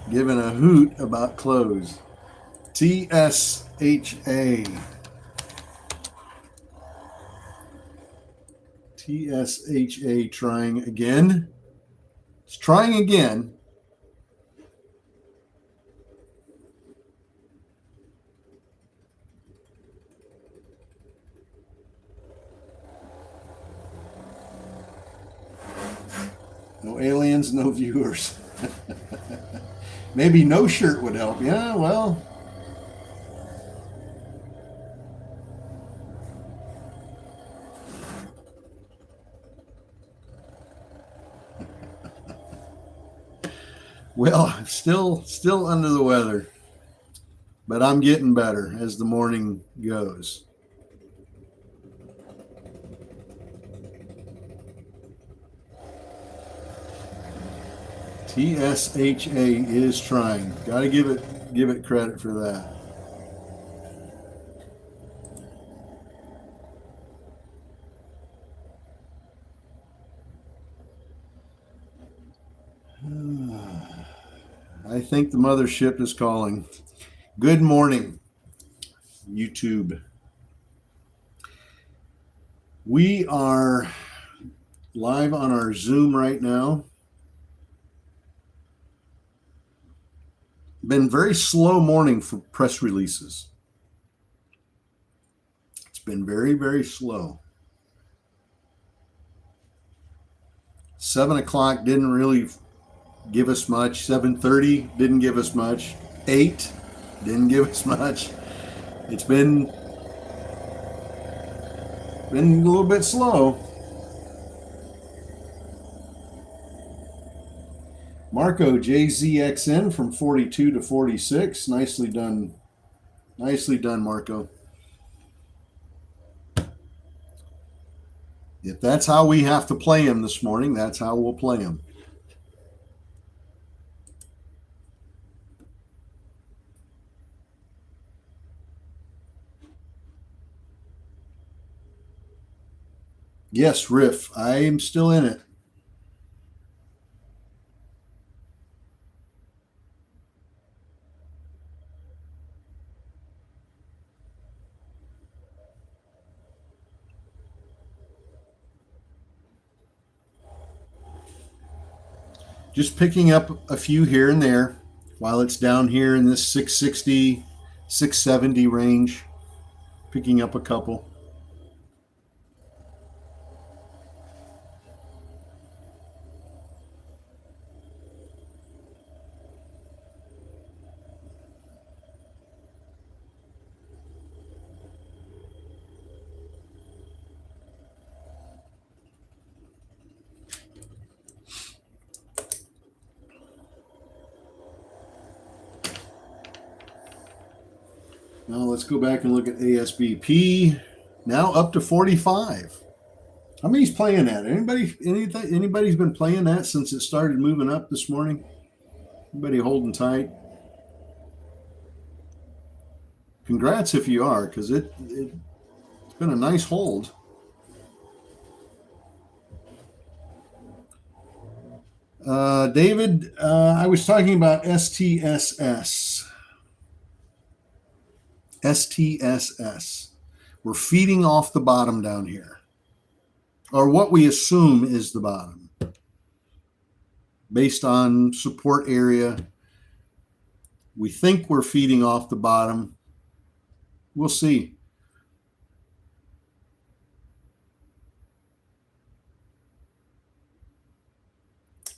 giving a hoot about close. TSHA. TSHA trying again. It's trying again. No aliens, no viewers. Maybe no shirt would help. Yeah, well. Well, still under the weather. But I'm getting better as the morning goes. TSHA is trying. Got to give it credit for that. I think the mothership is calling. Good morning, YouTube. We are live on our Zoom right now. Been very slow morning for press releases. It's been very, very slow. 7 o'clock didn't really give us much. 7:30 didn't give us much. 8 didn't give us much. It's been a little bit slow. Marco JZXN from 42 to 46. Nicely done. Nicely done, Marco. If that's how we have to play him this morning, that's how we'll play him. Yes, Riff. I am still in it. Just picking up a few here and there while it's down here in this 660, 670 range. Picking up a couple. Now let's go back and look at ASBP. Now up to 45. How many's playing that? Anybody's been playing that since it started moving up this morning? Anybody holding tight? Congrats if you are, because it's been a nice hold. David, I was talking about STSS. STSS. We're feeding off the bottom down here, or what we assume is the bottom, based on support area. We think we're feeding off the bottom. We'll see.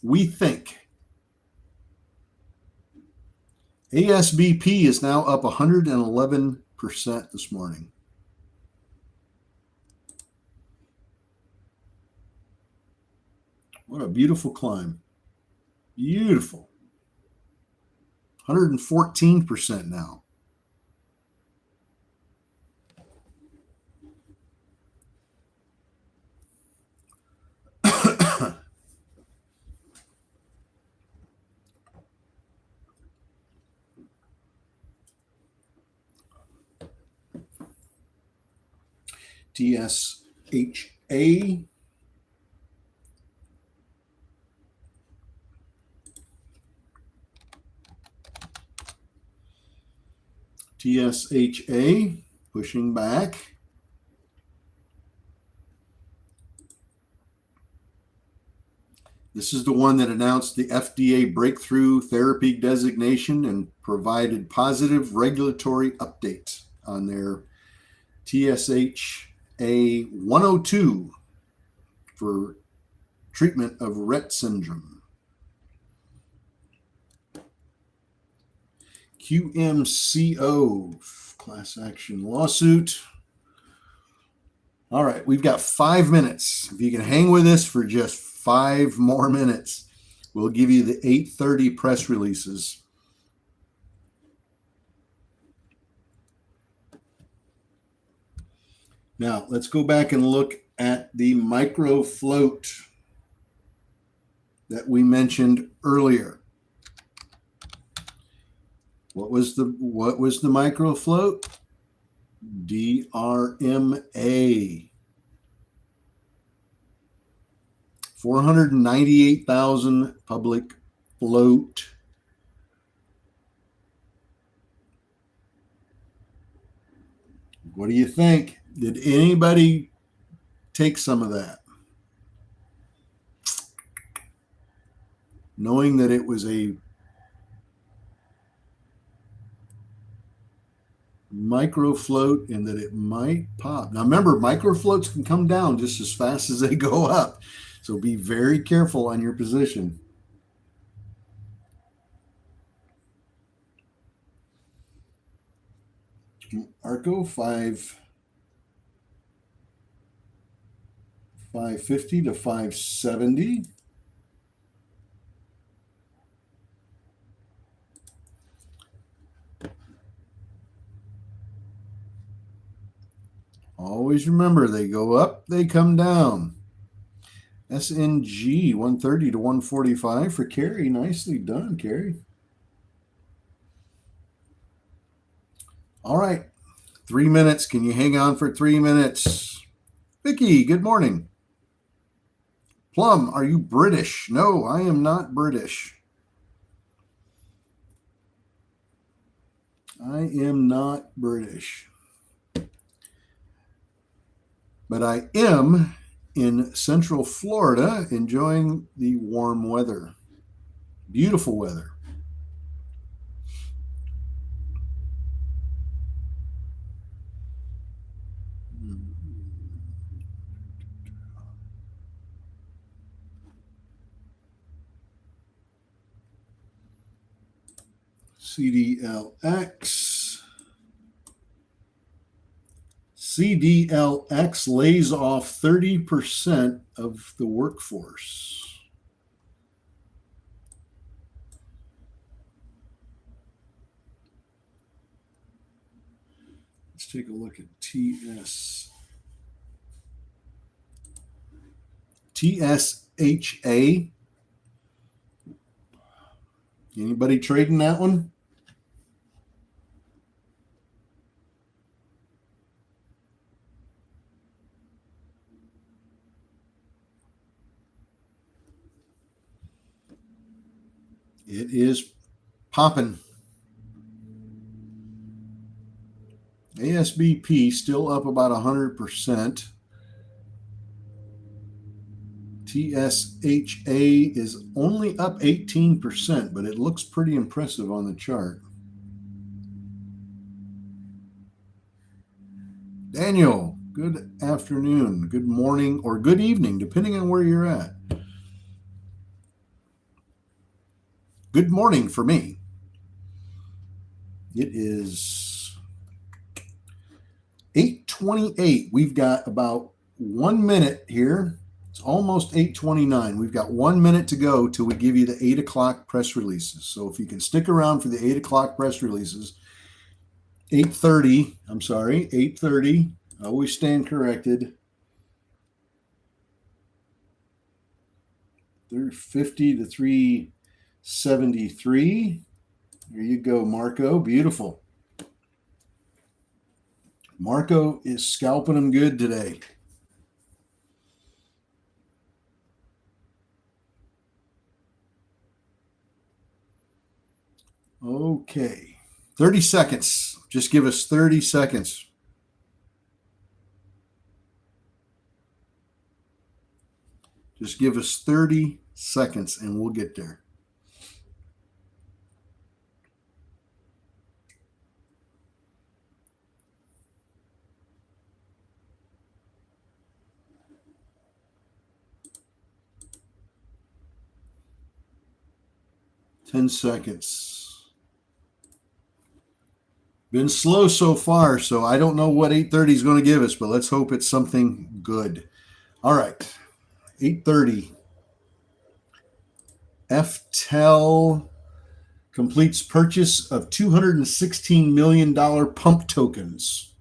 We think. ASBP is now up 111% this morning. What a beautiful climb. Beautiful. 114% now. TSHA. TSHA pushing back. This is the one that announced the FDA breakthrough therapy designation and provided positive regulatory updates on their TSHA 102 for treatment of Rett syndrome. QMCO, class action lawsuit. All right, we've got 5 minutes. If you can hang with us for just 5 more minutes, we'll give you the 8:30 press releases. Now, let's go back and look at the micro float that we mentioned earlier. What was the micro float? DRMA. 498,000 public float. What do you think? Did anybody take some of that? Knowing that it was a micro float and that it might pop. Now remember, micro floats can come down just as fast as they go up. So be very careful on your position. Arco 550 to 570. Always remember, they go up, they come down. SNG 130 to 145 for Carrie. Nicely done, Carrie. All right, 3 minutes. Can you hang on for 3 minutes? Vicky, good morning. Plum, are you British? No, I am not British. I am not British. But I am in Central Florida enjoying the warm weather. Beautiful weather. CDLX. CDLX lays off 30% of the workforce. Let's take a look at TSHA. Anybody trading that one? It is popping. ASBP still up about 100%. TSHA is only up 18%, but it looks pretty impressive on the chart. Daniel, good afternoon, good morning, or good evening, depending on where you're at. Good morning for me. It is 8:28. We've got about 1 minute here. It's almost 8:29. We've got 1 minute to go till we give you the 8 o'clock press releases. So if you can stick around for the 8 o'clock press releases, 8:30, I'm sorry, 8:30. I always stand corrected. 350 to 373. There you go, Marco. Beautiful. Marco is scalping them good today. Okay. 30 seconds. Just give us 30 seconds. Just give us 30 seconds and we'll get there. Ten seconds. Been slow so far, so I don't know what 8:30 is going to give us, but let's hope it's something good. All right, 8:30. FTEL completes purchase of $216 million pump tokens.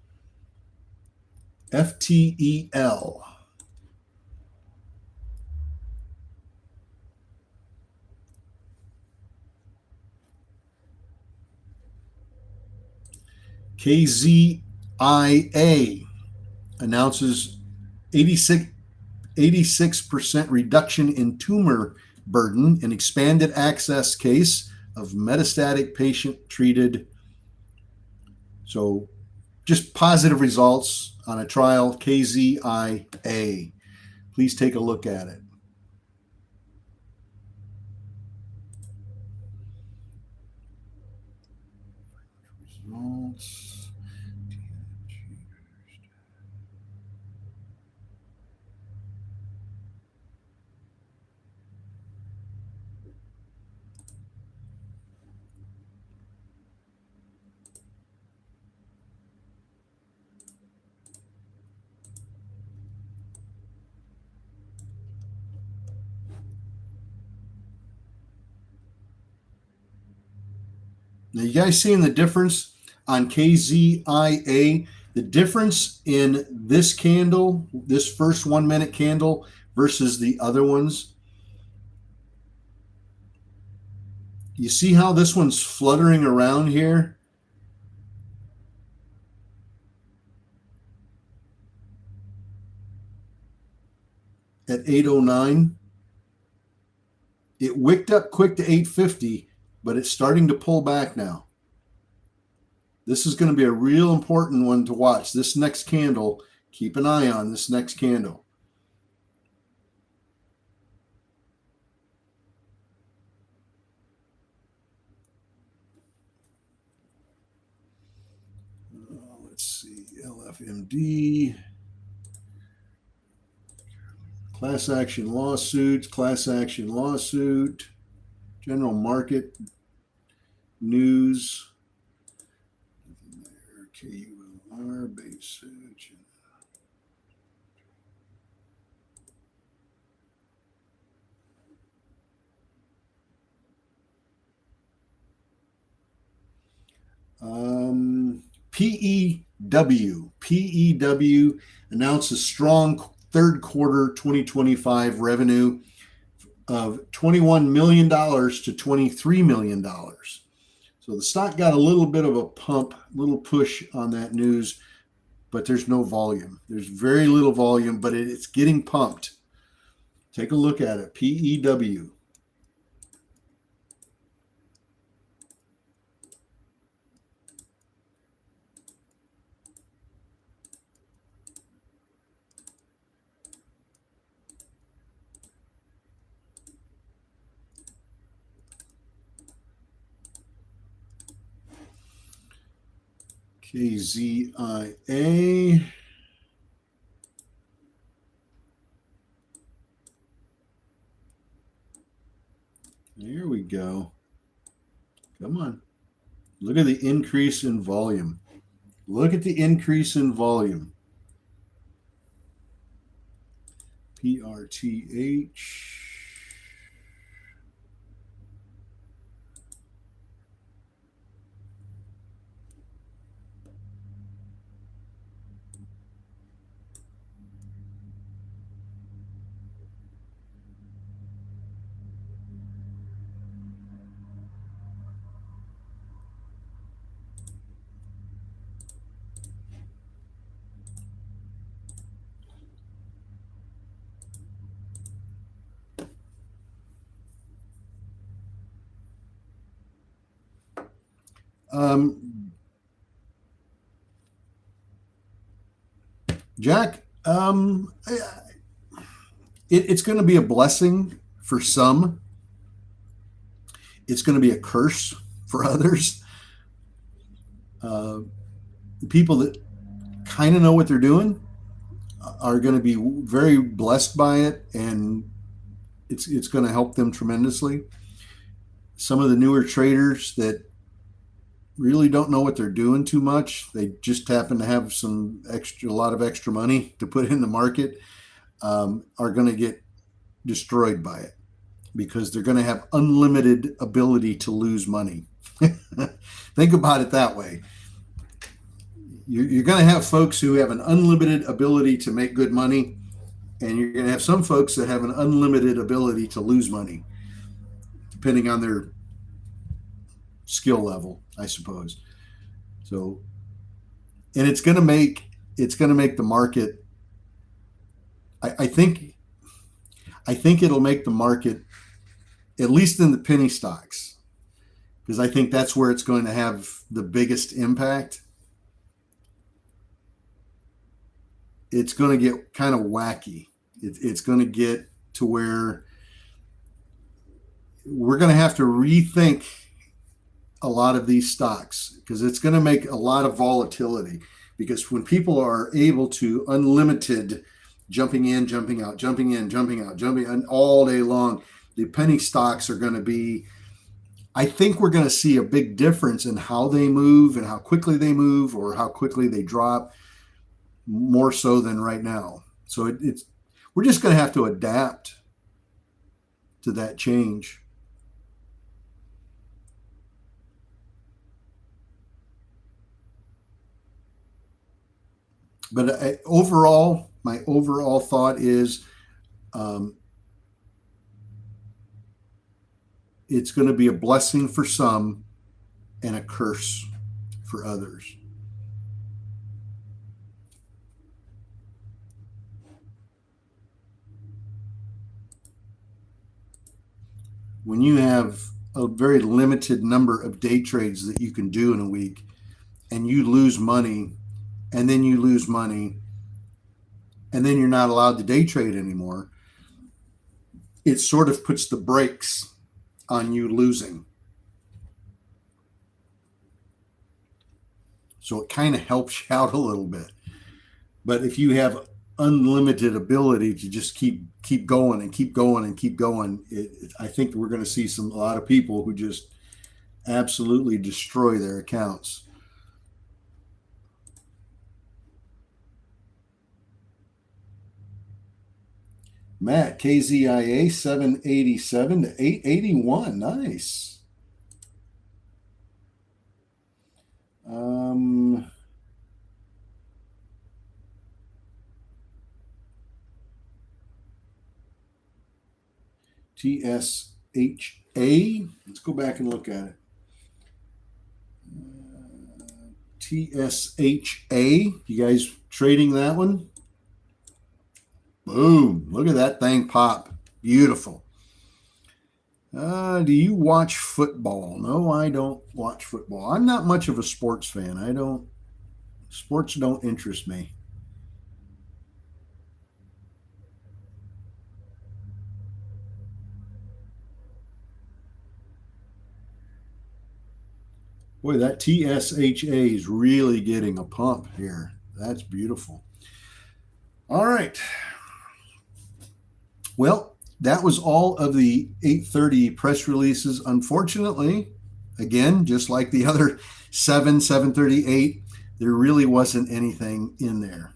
FTEL. KZIA announces 86% reduction in tumor burden in expanded access case of metastatic patient treated. So just positive results on a trial, KZIA. Please take a look at it. Results. Now, you guys seeing the difference on KZIA? The difference in this candle, this first 1 minute candle versus the other ones. You see how this one's fluttering around here? At 8:09. It wicked up quick to 8:50, but it's starting to pull back now. This is going to be a real important one to watch. This next candle, keep an eye on this next candle. Let's see, LFMD. Class action lawsuits, class action lawsuit, general market news. KULR, base. PEW announces strong third quarter 2025 revenue of $21 million to $23 million. So the stock got a little bit of a pump, little push on that news, but there's no volume. There's very little volume, but it's getting pumped. Take a look at it. PEW. KZIA. There we go. Come on. Look at the increase in volume. Look at the increase in volume. PRTH. Jack, it's going to be a blessing for some. It's going to be a curse for others. People that kind of know what they're doing are going to be very blessed by it, and it's going to help them tremendously. Some of the newer traders that really don't know what they're doing too much, they just happen to have a lot of extra money to put in the market, are going to get destroyed by it because they're going to have unlimited ability to lose money. Think about it that way. You're going to have folks who have an unlimited ability to make good money, and you're going to have some folks that have an unlimited ability to lose money, depending on their skill level, I suppose. So, and it's going to make the market. I think it'll make the market, at least in the penny stocks, because I think that's where it's going to have the biggest impact. It's going to get kind of wacky. It's going to get to where we're going to have to rethink a lot of these stocks, because it's going to make a lot of volatility. Because when people are able to unlimited jumping in, jumping out, jumping in, jumping out, jumping in all day long, the penny stocks are going to be, I think we're going to see a big difference in how they move and how quickly they move or how quickly they drop, more so than right now. So we're just going to have to adapt to that change. But my overall thought is it's going to be a blessing for some and a curse for others. When you have a very limited number of day trades that you can do in a week, and you lose money, and then you lose money, and then you're not allowed to day trade anymore, it sort of puts the brakes on you losing. So it kind of helps you out a little bit. But if you have unlimited ability to just keep going and keep going and keep going, I think we're going to see a lot of people who just absolutely destroy their accounts. Matt, KZIA 787 to 881. Nice. TSHA. Let's go back and look at it. TSHA. You guys trading that one? Boom. Look at that thing pop. Beautiful. Do you watch football? No, I don't watch football. I'm not much of a sports fan. Sports don't interest me. Boy, that TSHA is really getting a pump here. That's beautiful. All right. Well, that was all of the 8:30 press releases. Unfortunately, again, just like the other 7:38, there really wasn't anything in there.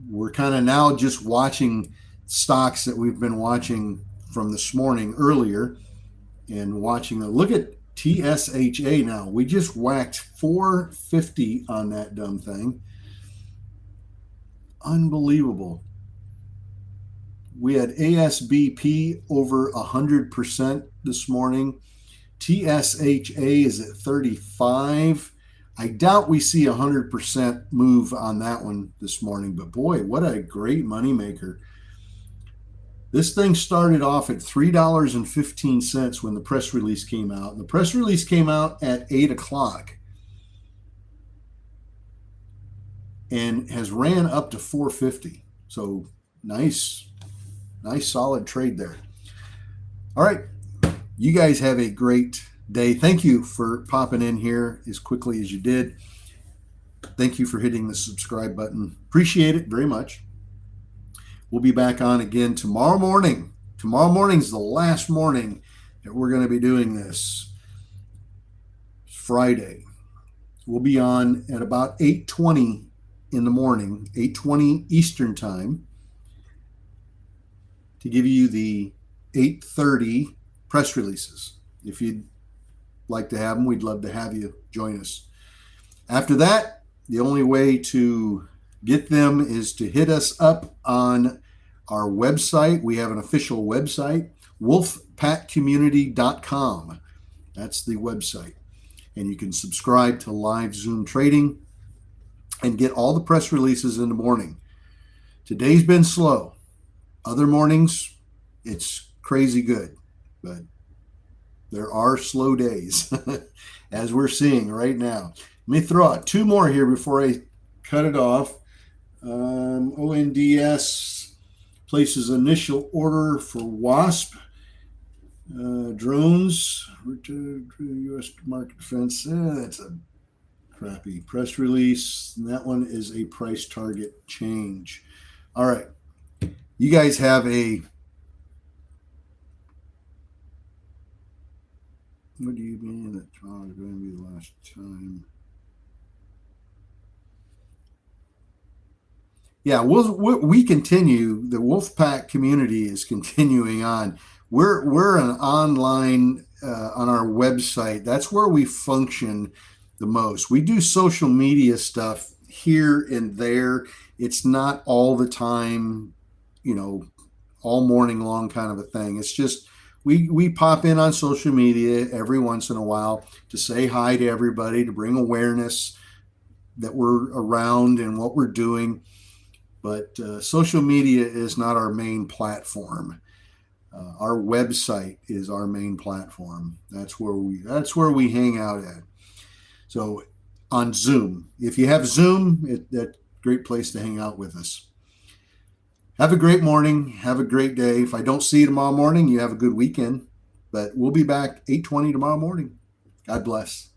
We're kind of now just watching stocks that we've been watching from this morning earlier, and watching look at TSHA now. We just whacked 450 on that dumb thing. Unbelievable. We had ASBP over 100% this morning. TSHA is at 35. I doubt we see 100% move on that one this morning, but boy, what a great moneymaker. This thing started off at $3.15 when the press release came out. The press release came out at 8 o'clock. and has ran up to 450. So nice solid trade there. All right. You guys have a great day. Thank you for popping in here as quickly as you did. Thank you for hitting the subscribe button. Appreciate it very much. We'll be back on again tomorrow morning. Tomorrow morning is the last morning that we're going to be doing this. It's Friday. We'll be on at about 8:20 in the morning, 8:20 Eastern time, to give you the 8:30 press releases. If you'd like to have them, we'd love to have you join us. After that, the only way to get them is to hit us up on our website. We have an official website, wolfpackcommunity.com. That's the website. And you can subscribe to live Zoom trading and get all the press releases in the morning. Today's been slow. Other mornings, it's crazy good, but there are slow days, as we're seeing right now. Let me throw out two more here before I cut it off. ONDS places initial order for WASP drones, U.S. market defense. That's a crappy press release. And that one is a price target change. All right. You guys have a... What do you mean that tomorrow is going to be the last time? Yeah, we continue. The Wolfpack community is continuing on. We're an online on our website. That's where we function the most. We do social media stuff here and there. It's not all the time, all morning long kind of a thing. It's just we pop in on social media every once in a while to say hi to everybody, to bring awareness that we're around and what we're doing. But social media is not our main platform. Our website is our main platform. That's where we hang out at. So on Zoom, if you have Zoom, that's a great place to hang out with us. Have a great morning. Have a great day. If I don't see you tomorrow morning, you have a good weekend. But we'll be back 8:20 tomorrow morning. God bless.